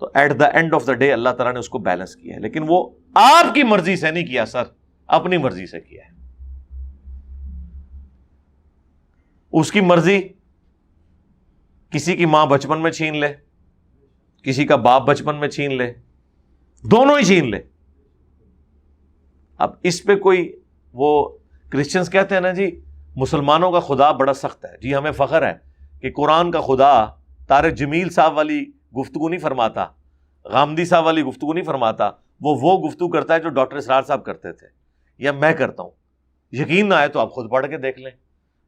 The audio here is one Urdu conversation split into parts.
تو at the end of the day اللہ تعالیٰ نے اس کو بیلنس کیا ہے، لیکن وہ آپ کی مرضی سے نہیں کیا سر، اپنی مرضی سے کیا ہے. اس کی مرضی کسی کی ماں بچپن میں چھین لے، کسی کا باپ بچپن میں چھین لے، دونوں ہی چھین لے. اب اس پہ کوئی وہ کرسچنز کہتے ہیں نا جی مسلمانوں کا خدا بڑا سخت ہے. جی ہمیں فخر ہے کہ قرآن کا خدا طارق جمیل صاحب والی گفتگو نہیں فرماتا، غامدی صاحب والی گفتگو نہیں فرماتا، وہ گفتگو کرتا ہے جو ڈاکٹر اسرار صاحب کرتے تھے یا میں کرتا ہوں. یقین نہ آئے تو آپ خود پڑھ کے دیکھ لیں.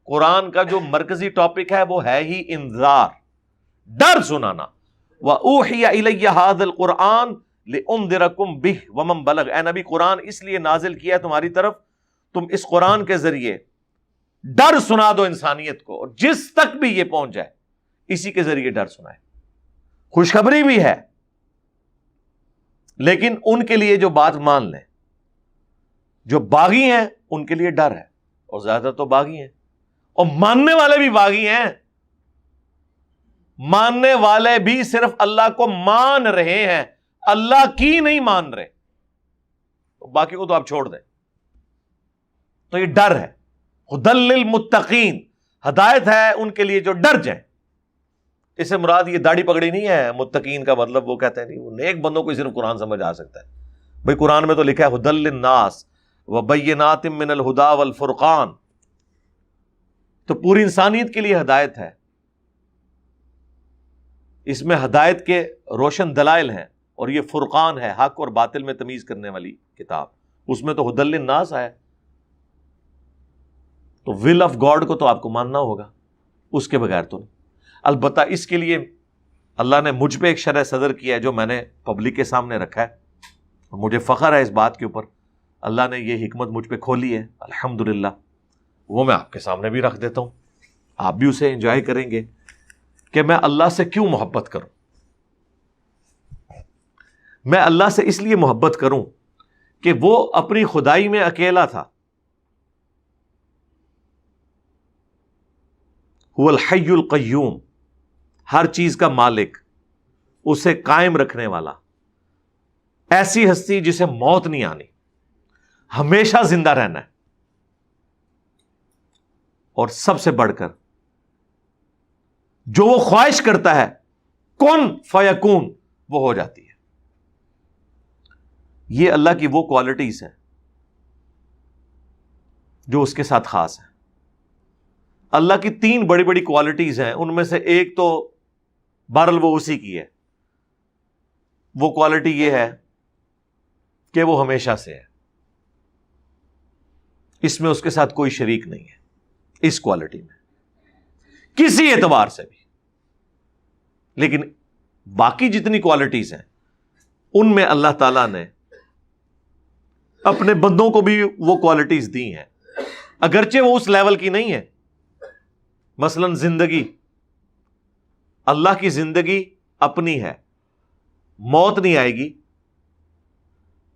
قرآن کا جو مرکزی ٹاپک ہے وہ ہے ہی انذار، ڈر سنانا. وَأُوحِيَ إِلَيَّ هَذَا الْقُرْآنُ لِأُنذِرَكُمْ بِهِ وَمَنْ بَلَغَ. اے نبی قرآن اس لیے نازل کیا ہے تمہاری طرف، تم اس قرآن کے ذریعے ڈر سنا دو انسانیت کو، اور جس تک بھی یہ پہنچ جائے اسی کے ذریعے ڈر سنائے. خوشخبری بھی ہے، لیکن ان کے لیے جو بات مان لیں، جو باغی ہیں ان کے لیے ڈر ہے، اور زیادہ تو باغی ہیں، اور ماننے والے بھی باغی ہیں. ماننے والے بھی صرف اللہ کو مان رہے ہیں، اللہ کی نہیں مان رہے، باقی کو تو آپ چھوڑ دیں. تو یہ ڈر ہے. ہدی للمتقین، ہدایت ہے ان کے لیے جو ڈر جائیں. اس سے مراد یہ داڑھی پگڑی نہیں ہے. متقین کا مطلب وہ کہتے ہیں نہیں، وہ نیک بندوں کو صرف قرآن سمجھ آ سکتا ہے. بھائی قرآن میں تو لکھا ہے ہدی للناس وبینات من الہدی والفرقان، تو پوری انسانیت کے لیے ہدایت ہے. اس میں ہدایت کے روشن دلائل ہیں، اور یہ فرقان ہے، حق اور باطل میں تمیز کرنے والی کتاب. اس میں تو ہدی للناس ہے. تو ول آف گاڈ کو تو آپ کو ماننا ہوگا، اس کے بغیر تو نہیں. البتہ اس کے لیے اللہ نے مجھ پہ ایک شرح صدر کیا ہے جو میں نے پبلک کے سامنے رکھا ہے، اور مجھے فخر ہے اس بات کے اوپر. اللہ نے یہ حکمت مجھ پہ کھولی ہے الحمدللہ. وہ میں آپ کے سامنے بھی رکھ دیتا ہوں، آپ بھی اسے انجوائے کریں گے کہ میں اللہ سے کیوں محبت کروں. میں اللہ سے اس لیے محبت کروں کہ وہ اپنی خدائی میں اکیلا تھا. هو الحی القیوم، ہر چیز کا مالک، اسے قائم رکھنے والا، ایسی ہستی جسے موت نہیں آنی، ہمیشہ زندہ رہنا ہے. اور سب سے بڑھ کر جو وہ خواہش کرتا ہے کن فیکون، وہ ہو جاتی ہے. یہ اللہ کی وہ کوالٹیز ہیں جو اس کے ساتھ خاص ہیں. اللہ کی 3 بڑی بڑی کوالٹیز ہیں، ان میں سے ایک تو بہرحال وہ اسی کی ہے. وہ کوالٹی یہ ہے کہ وہ ہمیشہ سے ہے، اس میں اس کے ساتھ کوئی شریک نہیں ہے. اس کوالٹی میں کسی اعتبار سے بھی. لیکن باقی جتنی کوالٹیز ہیں ان میں اللہ تعالیٰ نے اپنے بندوں کو بھی وہ کوالٹیز دی ہیں، اگرچہ وہ اس لیول کی نہیں ہے. مثلا زندگی، اللہ کی زندگی اپنی ہے، موت نہیں آئے گی،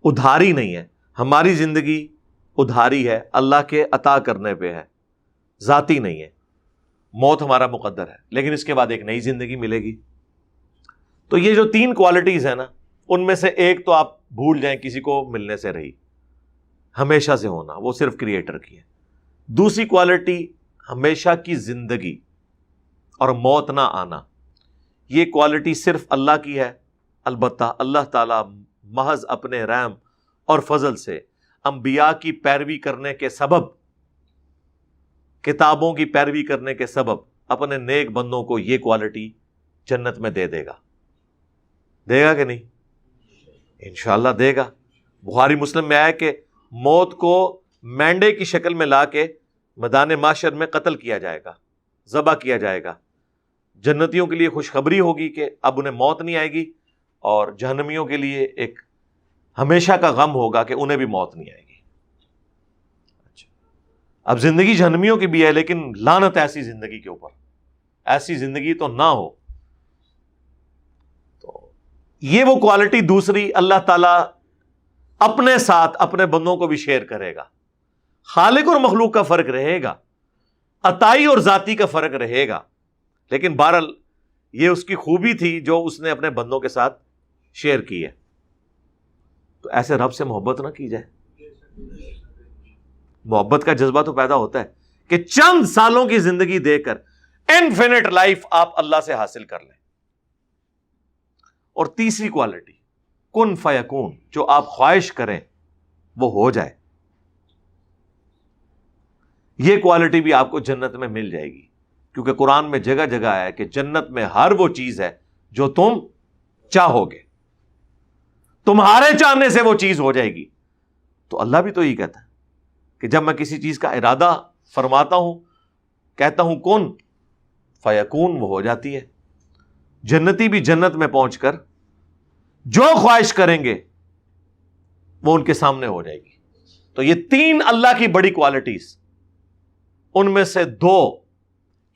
ادھاری نہیں ہے. ہماری زندگی ادھاری ہے، اللہ کے عطا کرنے پہ ہے، ذاتی نہیں ہے. موت ہمارا مقدر ہے، لیکن اس کے بعد ایک نئی زندگی ملے گی. تو یہ جو 3 کوالٹیز ہیں نا، ان میں سے ایک تو آپ بھول جائیں، کسی کو ملنے سے رہی، ہمیشہ سے ہونا وہ صرف کریٹر کی ہے. دوسری کوالٹی ہمیشہ کی زندگی اور موت نہ آنا، یہ کوالٹی صرف اللہ کی ہے. البتہ اللہ تعالیٰ محض اپنے رحم اور فضل سے انبیاء کی پیروی کرنے کے سبب، کتابوں کی پیروی کرنے کے سبب اپنے نیک بندوں کو یہ کوالٹی جنت میں دے گا. دے گا کہ نہیں؟ انشاءاللہ دے گا. بخاری مسلم میں آیا کہ موت کو مینڈے کی شکل میں لا کے میدان محشر میں قتل کیا جائے گا، ذبح کیا جائے گا. جنتیوں کے لیے خوشخبری ہوگی کہ اب انہیں موت نہیں آئے گی، اور جہنمیوں کے لیے ایک ہمیشہ کا غم ہوگا کہ انہیں بھی موت نہیں آئے گی. اچھا، اب زندگی جہنمیوں کی بھی ہے، لیکن لعنت ایسی زندگی کے اوپر، ایسی زندگی تو نہ ہو. تو یہ وہ کوالٹی دوسری اللہ تعالیٰ اپنے ساتھ اپنے بندوں کو بھی شیئر کرے گا. خالق اور مخلوق کا فرق رہے گا، عطائی اور ذاتی کا فرق رہے گا، لیکن بہرحال یہ اس کی خوبی تھی جو اس نے اپنے بندوں کے ساتھ شیئر کی ہے. تو ایسے رب سے محبت نہ کی جائے. محبت کا جذبہ تو پیدا ہوتا ہے کہ چند سالوں کی زندگی دے کر انفینٹ لائف آپ اللہ سے حاصل کر لیں. اور تیسری کوالٹی کن فیکون، جو آپ خواہش کریں وہ ہو جائے. یہ کوالٹی بھی آپ کو جنت میں مل جائے گی، کیونکہ قرآن میں جگہ جگہ ہے کہ جنت میں ہر وہ چیز ہے جو تم چاہو گے، تمہارے چاہنے سے وہ چیز ہو جائے گی. تو اللہ بھی تو یہی کہتا ہے کہ جب میں کسی چیز کا ارادہ فرماتا ہوں، کہتا ہوں کن فیکون، وہ ہو جاتی ہے. جنتی بھی جنت میں پہنچ کر جو خواہش کریں گے وہ ان کے سامنے ہو جائے گی. تو یہ تین اللہ کی بڑی کوالٹیز، ان میں سے دو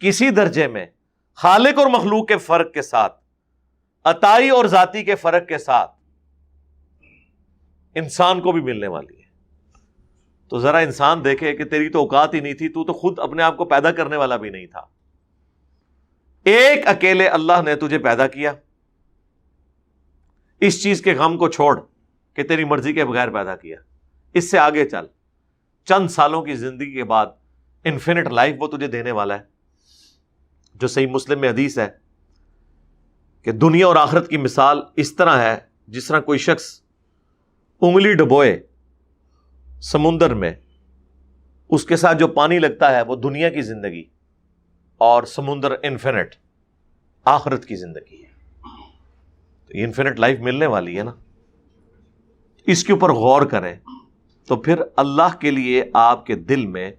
کسی درجے میں خالق اور مخلوق کے فرق کے ساتھ، عطائی اور ذاتی کے فرق کے ساتھ انسان کو بھی ملنے والی ہے. تو ذرا انسان دیکھے کہ تیری تو اوقات ہی نہیں تھی، تو خود اپنے آپ کو پیدا کرنے والا بھی نہیں تھا. ایک اکیلے اللہ نے تجھے پیدا کیا. اس چیز کے غم کو چھوڑ کہ تیری مرضی کے بغیر پیدا کیا. اس سے آگے چل، چند سالوں کی زندگی کے بعد انفینٹ لائف وہ تجھے دینے والا ہے. جو صحیح مسلم میں حدیث ہے کہ دنیا اور آخرت کی مثال اس طرح ہے جس طرح کوئی شخص انگلی ڈبوئے سمندر میں، اس کے ساتھ جو پانی لگتا ہے وہ دنیا کی زندگی، اور سمندر انفینٹ آخرت کی زندگی ہے. تو یہ انفینٹ لائف ملنے والی ہے نا. اس کے اوپر غور کریں تو پھر اللہ کے لیے آپ کے دل میں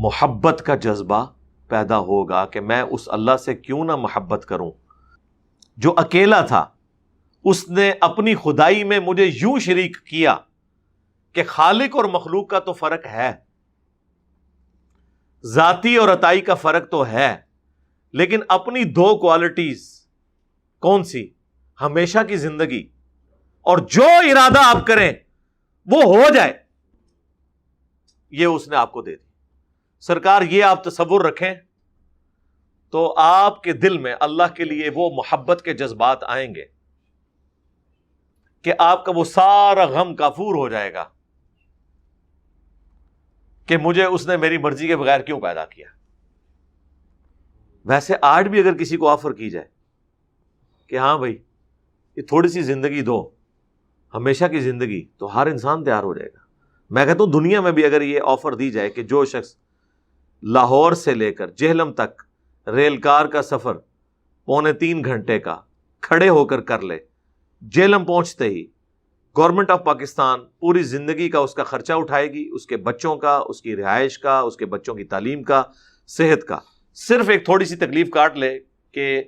محبت کا جذبہ پیدا ہوگا کہ میں اس اللہ سے کیوں نہ محبت کروں جو اکیلا تھا. اس نے اپنی خدائی میں مجھے یوں شریک کیا کہ خالق اور مخلوق کا تو فرق ہے، ذاتی اور عطائی کا فرق تو ہے، لیکن اپنی دو کوالٹیز کون سی؟ ہمیشہ کی زندگی اور جو ارادہ آپ کریں وہ ہو جائے، یہ اس نے آپ کو دے دی. سرکار یہ آپ تصور رکھیں تو آپ کے دل میں اللہ کے لیے وہ محبت کے جذبات آئیں گے کہ آپ کا وہ سارا غم کافور ہو جائے گا کہ مجھے اس نے میری مرضی کے بغیر کیوں پیدا کیا. ویسے آج بھی اگر کسی کو آفر کی جائے کہ ہاں بھائی یہ تھوڑی سی زندگی دو، ہمیشہ کی زندگی، تو ہر انسان تیار ہو جائے گا. میں کہتا ہوں دنیا میں بھی اگر یہ آفر دی جائے کہ جو شخص لاہور سے لے کر جہلم تک ریل کار کا سفر 2.25 گھنٹے کا کھڑے ہو کر لے، جہلم پہنچتے ہی گورنمنٹ آف پاکستان پوری زندگی کا اس کا خرچہ اٹھائے گی، اس کے بچوں کا، اس کی رہائش کا، اس کے بچوں کی تعلیم کا، صحت کا. صرف ایک تھوڑی سی تکلیف کاٹ لے کہ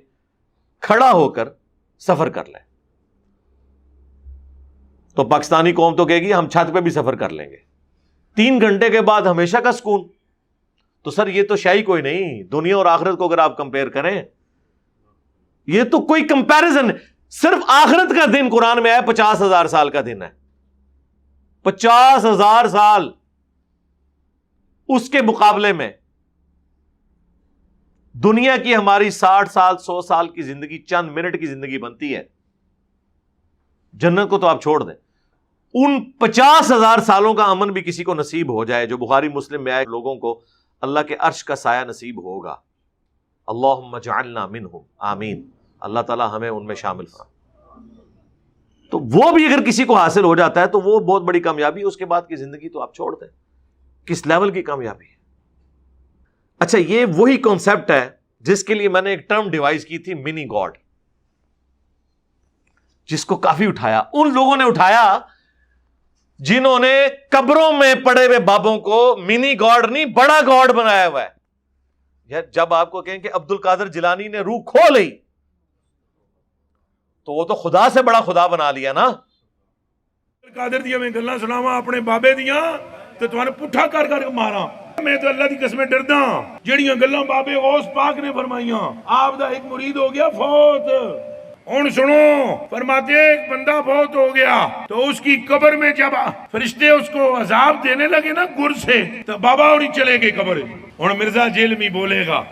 کھڑا ہو کر سفر کر لے، تو پاکستانی قوم تو کہے گی ہم چھت پہ بھی سفر کر لیں گے. 3 گھنٹے کے بعد ہمیشہ کا سکون. تو سر یہ تو شاہی کوئی نہیں. دنیا اور آخرت کو اگر آپ کمپیئر کریں، یہ تو کوئی کمپیریزن. صرف آخرت کا دن قرآن میں ہے 50,000 سال کا دن ہے. 50,000 سال. اس کے مقابلے میں دنیا کی ہماری 60 سال 100 سال کی زندگی چند منٹ کی زندگی بنتی ہے. جنت کو تو آپ چھوڑ دیں، ان 50,000 سالوں کا امن بھی کسی کو نصیب ہو جائے جو بخاری مسلم میں آئے، لوگوں کو اللہ کے عرش کا سایہ نصیب ہوگا. اللہم اجعلنا منہم، آمین. اللہ تعالیٰ ہمیں ان میں شامل فرما. تو وہ بھی اگر کسی کو حاصل ہو جاتا ہے تو وہ بہت بڑی کامیابی. اس کے بعد کی زندگی تو آپ چھوڑ دیں، کس لیول کی کامیابی ہے. اچھا، یہ وہی کانسیپٹ ہے جس کے لیے میں نے ایک ٹرم ڈیوائز کی تھی، منی گاڈ، جس کو کافی اٹھایا. ان لوگوں نے اٹھایا جنہوں نے قبروں میں پڑے ہوئے بابوں کو منی گاڈ نہیں بڑا گاڈ بنایا ہوا ہے. یار جب آپ کو کہیں کہ عبد القادر جیلانی نے روح کھو لی تو وہ تو خدا سے بڑا خدا بنا لیا نا. قادر دیا میں گلاں سناواں اپنے بابے دیاں تے تواں پٹھا کر کر ماراں. میں تو اللہ دی قسمیں ڈردا جڑیاں گلاں بابے غوث پاک نے فرمائیاں. آپ دا ایک مرید ہو گیا فوت. ہن سنو، فرماتے ایک بندہ فوت ہو گیا تو اس کی قبر میں جب فرشتے اس کو عذاب دینے لگے نا گر سے، تو بابا اور ہی چلے گئے قبر. ہن مرزا جیلمی بولے گا،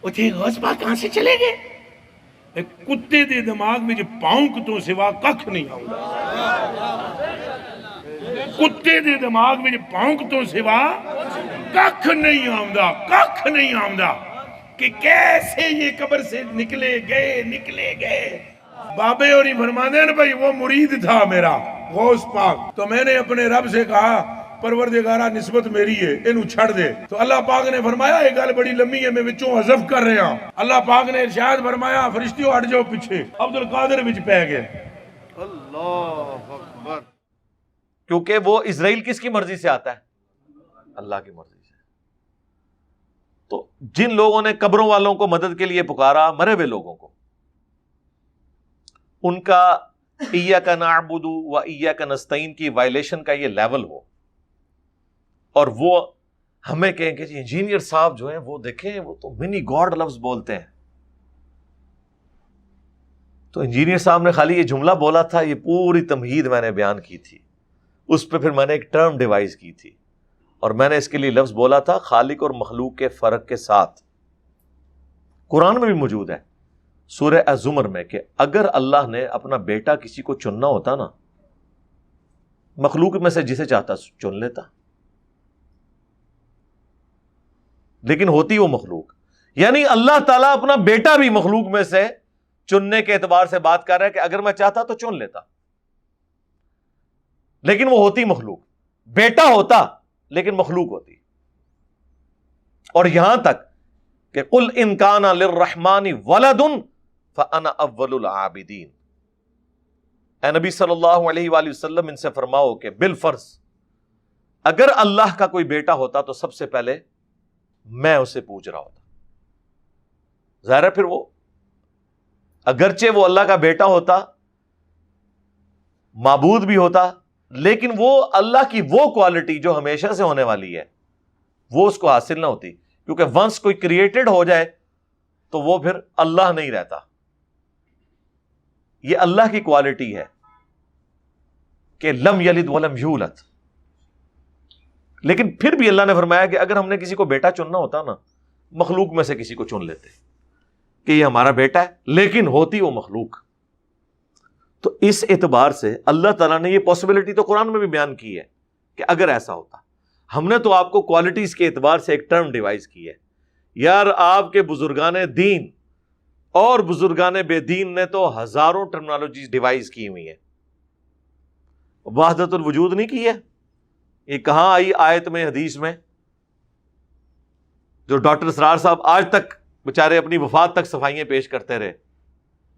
وہ جی غوث پاک کہاں سے چلے گئے؟ ایک کتے دے دماغ میں جو پاؤنک تو سوا ککھ نہیں آؤں، کتے دے دماغ میں جو پاؤنک تو سوا ککھ نہیں آؤں کہ کیسے یہ قبر سے نکلے گئے۔ بابے اور ہی فرمانے ہیں بھائی وہ مرید تھا میرا غوث پاک، تو میں نے اپنے رب سے کہا پروردگارہ نسبت میری ہے انہوں چھڑ دے، تو اللہ پاک نے فرمایا یہ گل بڑی لمبی ہے میں وچوں حذف کر رہا ہوں۔ اللہ پاک نے ارشاد فرمایا فرشتیوں ہٹ جاؤ پیچھے، عبد القادر وچ پہ گئے۔ اللہ اکبر۔ کیونکہ وہ اسرائیل کس کی مرضی سے آتا ہے؟ اللہ کی مرضی سے۔ تو جن لوگوں نے قبروں والوں کو مدد کے لیے پکارا، مرے ہوئے لوگوں کو، ان کا ایاک نعبد و ایاک نستعین کی وائلیشن کا یہ لیول ہو، اور وہ ہمیں کہیں کہ جی انجینئر صاحب جو ہیں وہ دیکھیں وہ تو منی گاڈ لفظ بولتے ہیں، تو انجینئر صاحب نے خالی یہ جملہ بولا تھا، یہ پوری تمہید میں نے بیان کی تھی، اس پہ پھر میں نے ایک ٹرم ڈیوائز کی تھی، اور میں نے اس کے لیے لفظ بولا تھا خالق اور مخلوق کے فرق کے ساتھ۔ قرآن میں بھی موجود ہے سورہ الزمر میں کہ اگر اللہ نے اپنا بیٹا کسی کو چننا ہوتا نا، مخلوق میں سے جسے چاہتا چن لیتا، لیکن ہوتی وہ مخلوق، یعنی اللہ تعالیٰ اپنا بیٹا بھی مخلوق میں سے چننے کے اعتبار سے بات کر رہا ہے کہ اگر میں چاہتا تو چن لیتا، لیکن وہ ہوتی مخلوق، بیٹا ہوتا لیکن مخلوق ہوتی۔ اور یہاں تک کہ قل ان کان للرحمن ولد فانا اول العابدین، اے نبی صلی اللہ علیہ وآلہ وسلم ان سے فرماؤ کہ بالفرض اگر اللہ کا کوئی بیٹا ہوتا تو سب سے پہلے میں اسے پوچھ رہا ہوتا۔ ظاہر ہے پھر وہ اگرچہ وہ اللہ کا بیٹا ہوتا، معبود بھی ہوتا، لیکن وہ اللہ کی وہ کوالٹی جو ہمیشہ سے ہونے والی ہے وہ اس کو حاصل نہ ہوتی، کیونکہ ونس کوئی کریٹڈ ہو جائے تو وہ پھر اللہ نہیں رہتا۔ یہ اللہ کی کوالٹی ہے کہ لم یلد ولم یولد، لیکن پھر بھی اللہ نے فرمایا کہ اگر ہم نے کسی کو بیٹا چننا ہوتا نا، مخلوق میں سے کسی کو چن لیتے کہ یہ ہمارا بیٹا ہے، لیکن ہوتی وہ مخلوق۔ تو اس اعتبار سے اللہ تعالیٰ نے یہ پاسبلٹی تو قرآن میں بھی بیان کی ہے کہ اگر ایسا ہوتا۔ ہم نے تو آپ کو کوالٹیز کے اعتبار سے ایک ٹرم ڈیوائز کی ہے۔ یار آپ کے بزرگان دین اور بزرگان بے دین نے تو ہزاروں ٹرمنالوجیز ڈیوائز کی ہوئی ہیں، وحدت الوجود نہیں کی ہے۔ یہ کہاں آئی آیت میں، حدیث میں؟ جو ڈاکٹر اسرار صاحب آج تک بےچارے اپنی وفات تک صفائیاں پیش کرتے رہے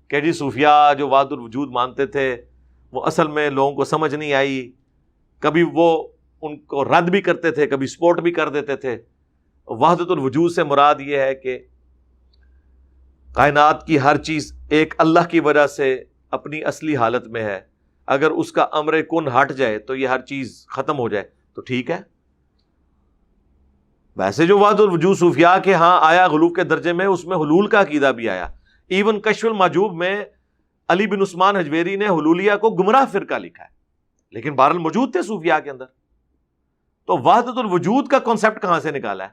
کہ جی صوفیاء جو وحدت الوجود مانتے تھے وہ اصل میں لوگوں کو سمجھ نہیں آئی، کبھی وہ ان کو رد بھی کرتے تھے، کبھی سپورٹ بھی کر دیتے تھے۔ وحدت الوجود سے مراد یہ ہے کہ کائنات کی ہر چیز ایک اللہ کی وجہ سے اپنی اصلی حالت میں ہے، اگر اس کا امر کن ہٹ جائے تو یہ ہر چیز ختم ہو جائے تو ٹھیک ہے۔ ویسے جو وحدت الوجود صوفیاء کے ہاں آیا غلو کے درجے میں، اس میں حلول کا عقیدہ بھی آیا۔ ایون کشف المحجوب میں علی بن عثمان حجویری نے حلولیہ کو گمراہ فرقہ لکھا ہے، لیکن بہرحال موجود تھے صوفیاء کے اندر۔ تو وحدت الوجود کا کانسیپٹ کہاں سے نکالا ہے؟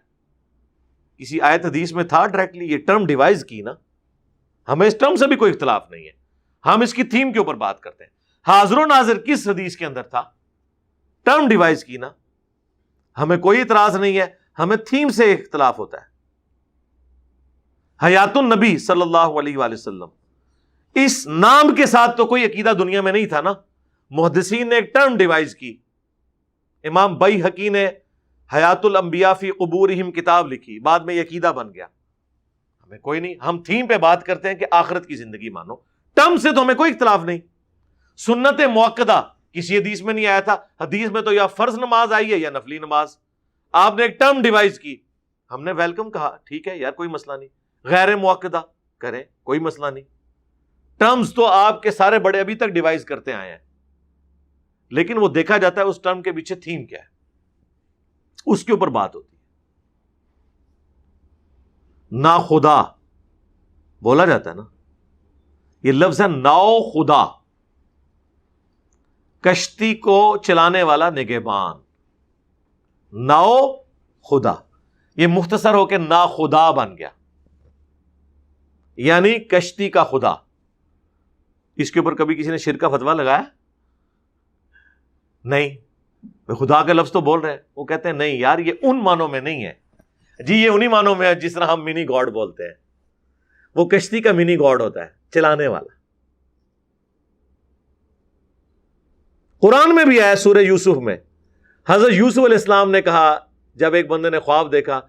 کسی آیت حدیث میں تھا ڈائریکٹلی؟ یہ ٹرم ڈیوائز کی نا، ہمیں اس ٹرم سے بھی کوئی اختلاف نہیں ہے، ہم اس کی تھیم کے اوپر بات کرتے ہیں۔ حاضر و ناظر کس حدیث کے اندر تھا؟ ٹرم ڈیوائز کی نا، ہمیں کوئی اعتراض نہیں ہے، ہمیں تھیم سے اختلاف ہوتا ہے۔ حیات النبی صلی اللہ علیہ وآلہ وسلم، اس نام کے ساتھ تو کوئی عقیدہ دنیا میں نہیں تھا نا، محدثین نے ایک ٹرم ڈیوائز کی۔ امام بیہقی نے حیات الانبیاء فی قبورہم کتاب لکھی، بعد میں یہ عقیدہ بن گیا۔ ہمیں کوئی نہیں، ہم تھیم پہ بات کرتے ہیں کہ آخرت کی زندگی مانو، ٹرم سے تو ہمیں کوئی اختلاف نہیں۔ سنت موقدہ کسی حدیث میں نہیں آیا تھا، حدیث میں تو یا فرض نماز آئی ہے یا نفلی نماز، آپ نے ایک ٹرم ڈیوائز کی، ہم نے ویلکم کہا، ٹھیک ہے یار کوئی مسئلہ نہیں، غیر موقدہ کریں کوئی مسئلہ نہیں۔ ٹرمز تو آپ کے سارے بڑے ابھی تک ڈیوائز کرتے آئے ہیں، لیکن وہ دیکھا جاتا ہے اس ٹرم کے پیچھے تھیم کیا ہے، اس کے اوپر بات ہوتی ہے۔ نا خدا بولا جاتا ہے نا، یہ لفظ ہے ناؤ خدا، کشتی کو چلانے والا نگہبان، ناؤ خدا، یہ مختصر ہو کے نا خدا بن گیا۔ یعنی کشتی کا خدا. اس کے اوپر کبھی کسی نے شرک کا فتویٰ لگایا؟ نہیں. خدا کا لفظ تو بول رہے ہیں. وہ کہتے ہیں نہیں یار یہ ان معنوں میں نہیں ہے. جی یہ انہی معنوں میں ہے جس طرح ہم منی گاڈ بولتے ہیں. وہ کشتی کا منی گاڈ ہوتا ہے, چلانے والا. قرآن میں بھی آیا سورہ یوسف میں, حضرت یوسف علیہ السلام نے کہا جب ایک بندے نے خواب دیکھا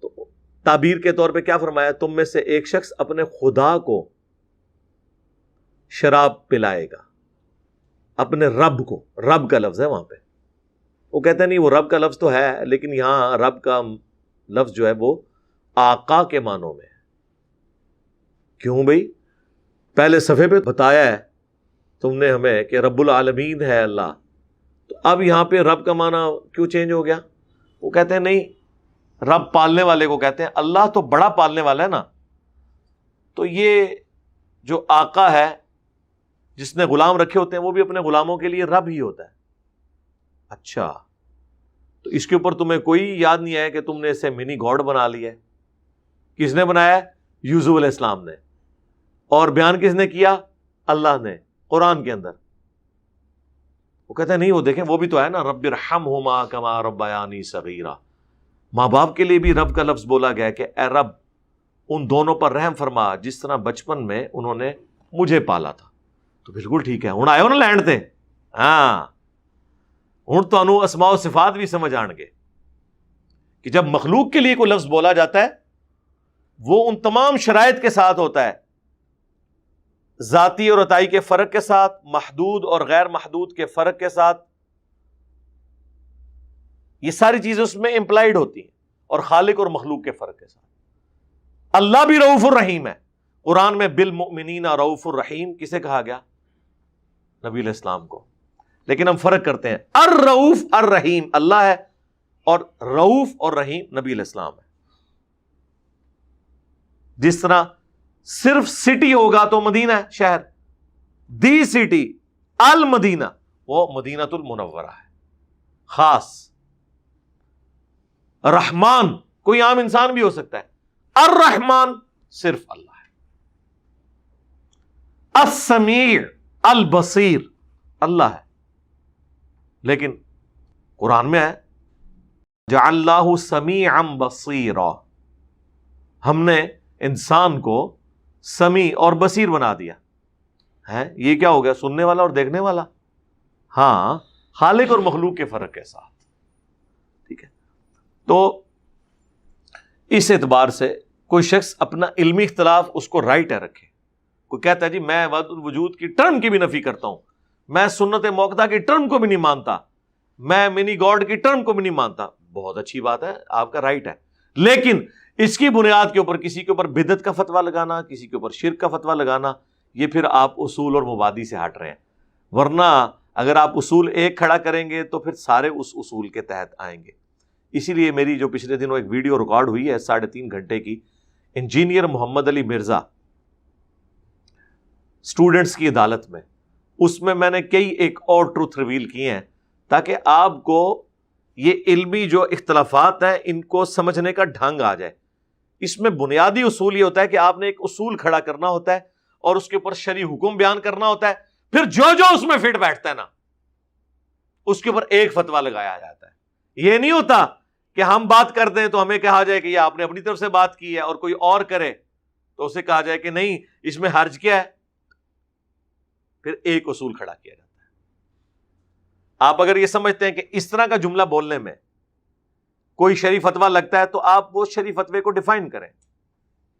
تو تعبیر کے طور پہ کیا فرمایا, تم میں سے ایک شخص اپنے خدا کو شراب پلائے گا, اپنے رب کو. رب کا لفظ ہے وہاں پہ. وہ کہتے ہیں نہیں وہ رب کا لفظ تو ہے لیکن یہاں رب کا لفظ جو ہے وہ آقا کے معنوں میں ہے. کیوں بھئی؟ پہلے صفحے پہ بتایا ہے تم نے ہمیں کہ رب العالمین ہے اللہ, تو اب یہاں پہ رب کا معنی کیوں چینج ہو گیا؟ وہ کہتے ہیں نہیں, رب پالنے والے کو کہتے ہیں, اللہ تو بڑا پالنے والا ہے نا, تو یہ جو آقا ہے جس نے غلام رکھے ہوتے ہیں وہ بھی اپنے غلاموں کے لیے رب ہی ہوتا ہے. اچھا تو اس کے اوپر تمہیں کوئی یاد نہیں آیا کہ تم نے اسے منی گاڈ بنا لیا ہے؟ کس نے بنایا؟ یوسف علیہ السلام نے. اور بیان کس نے کیا؟ اللہ نے قرآن کے اندر. وہ کہتے ہیں نہیں وہ دیکھیں وہ بھی تو ہے نا, رب ارحمہما کما ربیانی صغیرا. ماں باپ کے لیے بھی رب کا لفظ بولا گیا کہ اے رب ان دونوں پر رحم فرما جس طرح بچپن میں انہوں نے مجھے پالا تھا. تو بالکل ٹھیک ہے, ہوں آئے ہو نا لینڈ تے, ہاں ہوں تو اسماء و صفات بھی سمجھ آن گے کہ جب مخلوق کے لیے کوئی لفظ بولا جاتا ہے وہ ان تمام شرائط کے ساتھ ہوتا ہے, ذاتی اور عطائی کے فرق کے ساتھ, محدود اور غیر محدود کے فرق کے ساتھ, یہ ساری چیزیں اس میں امپلائڈ ہوتی ہیں, اور خالق اور مخلوق کے فرق کے ساتھ. اللہ بھی رؤوف الرحیم ہے. قرآن میں بالمؤمنین رؤوف الرحیم کسے کہا گیا؟ نبی علیہ السلام کو. لیکن ہم فرق کرتے ہیں, الرؤوف الرحیم اللہ ہے اور رؤوف اور رحیم نبی علیہ السلام ہے. جس طرح صرف سٹی ہوگا تو مدینہ ہے شہر, دی سٹی المدینہ وہ مدینۃ المنورہ ہے خاص. رحمان کوئی عام انسان بھی ہو سکتا ہے, الرحمان صرف اللہ ہے. السمیع البصیر اللہ ہے. لیکن قرآن میں ہے جعلناہ سمیعا بصیرا, ہم نے انسان کو سمیع اور بصیر بنا دیا ہے. یہ کیا ہو گیا؟ سننے والا اور دیکھنے والا. ہاں خالق اور مخلوق کے فرق کے ساتھ. ٹھیک ہے, تو اس اعتبار سے کوئی شخص اپنا علمی اختلاف اس کو رائٹ ہے رکھے. کوئی کہتا ہے جی میں وحدت الوجود کی ٹرم کی بھی نفی کرتا ہوں, میں سنت موقدہ کی ٹرم کو بھی نہیں مانتا, میں منی گاڈ کی ٹرم کو بھی نہیں مانتا. بہت اچھی بات ہے, آپ کا رائٹ ہے. لیکن اس کی بنیاد کے اوپر کسی کے اوپر بدعت کا فتویٰ لگانا, کسی کے اوپر شرک کا فتویٰ لگانا, یہ پھر آپ اصول اور مبادی سے ہٹ رہے ہیں. ورنہ اگر آپ اصول ایک کھڑا کریں گے تو پھر سارے اس اصول کے تحت آئیں گے. اسی لیے میری جو پچھلے دنوں ایک ویڈیو ریکارڈ ہوئی ہے 3.5 گھنٹے کی, انجینئر محمد علی مرزا اسٹوڈنٹس کی عدالت میں, اس میں نے کئی ایک اور ٹروتھ ریویل کیے ہیں تاکہ آپ کو یہ علمی جو اختلافات ہیں ان کو سمجھنے کا ڈھنگ آ جائے. اس میں بنیادی اصول یہ ہوتا ہے کہ آپ نے ایک اصول کھڑا کرنا ہوتا ہے اور اس کے اوپر شرعی حکم بیان کرنا ہوتا ہے, پھر جو جو اس میں فٹ بیٹھتا ہے نا اس کے اوپر ایک فتویٰ لگایا جاتا ہے. یہ نہیں ہوتا کہ ہم بات کر دیں تو ہمیں کہا جائے کہ یہ آپ نے اپنی طرف سے بات کی ہے, اور کوئی اور کرے تو اسے کہا جائے کہ نہیں اس میں حرج کیا ہے. پھر ایک اصول کھڑا کیا جاتا ہے. آپ اگر یہ سمجھتے ہیں کہ اس طرح کا جملہ بولنے میں کوئی شرعی فتویٰ لگتا ہے تو آپ وہ شرعی فتوے کو ڈیفائن کریں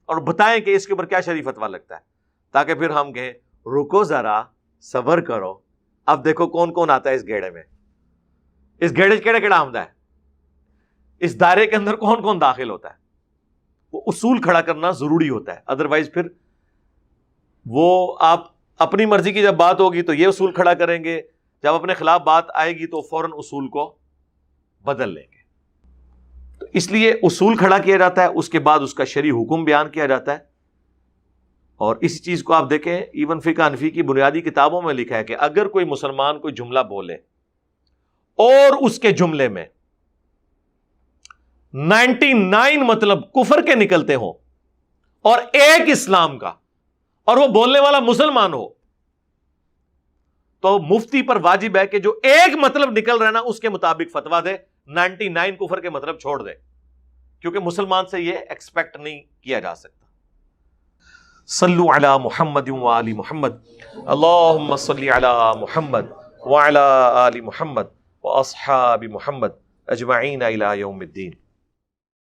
اور بتائیں کہ اس کے اوپر کیا شرعی فتویٰ لگتا ہے, تاکہ پھر ہم کہیں رکو ذرا صبر کرو, اب دیکھو کون کون آتا ہے اس گھیڑے میں, اس گھیڑے کیڑا کیڑا آمدہ ہے, اس دائرے کے اندر کون کون داخل ہوتا ہے. وہ اصول کھڑا کرنا ضروری ہوتا ہے, ادروائز پھر وہ آپ اپنی مرضی کی جب بات ہوگی تو یہ اصول کھڑا کریں گے, جب اپنے خلاف بات آئے گی تو فوراً اصول کو بدل لیں گے. تو اس لیے اصول کھڑا کیا جاتا ہے, اس کے بعد اس کا شرعی حکم بیان کیا جاتا ہے. اور اسی چیز کو آپ دیکھیں ایون فقہ حنفی کی بنیادی کتابوں میں لکھا ہے کہ اگر کوئی مسلمان کوئی جملہ بولے اور اس کے جملے میں 99 مطلب کفر کے نکلتے ہوں اور ایک اسلام کا اور وہ بولنے والا مسلمان ہو تو مفتی پر واجب ہے کہ جو ایک مطلب نکل رہا ہے نا اس کے مطابق فتوا دے، 99 کفر کے مطلب چھوڑ دے، کیونکہ مسلمان سے یہ ایکسپیکٹ نہیں کیا جا سکتا۔ صلو علی محمد وآل محمد، اللہم صلی علی محمد وعلی آل محمد واصحاب محمد اجمعین الی یوم الدین۔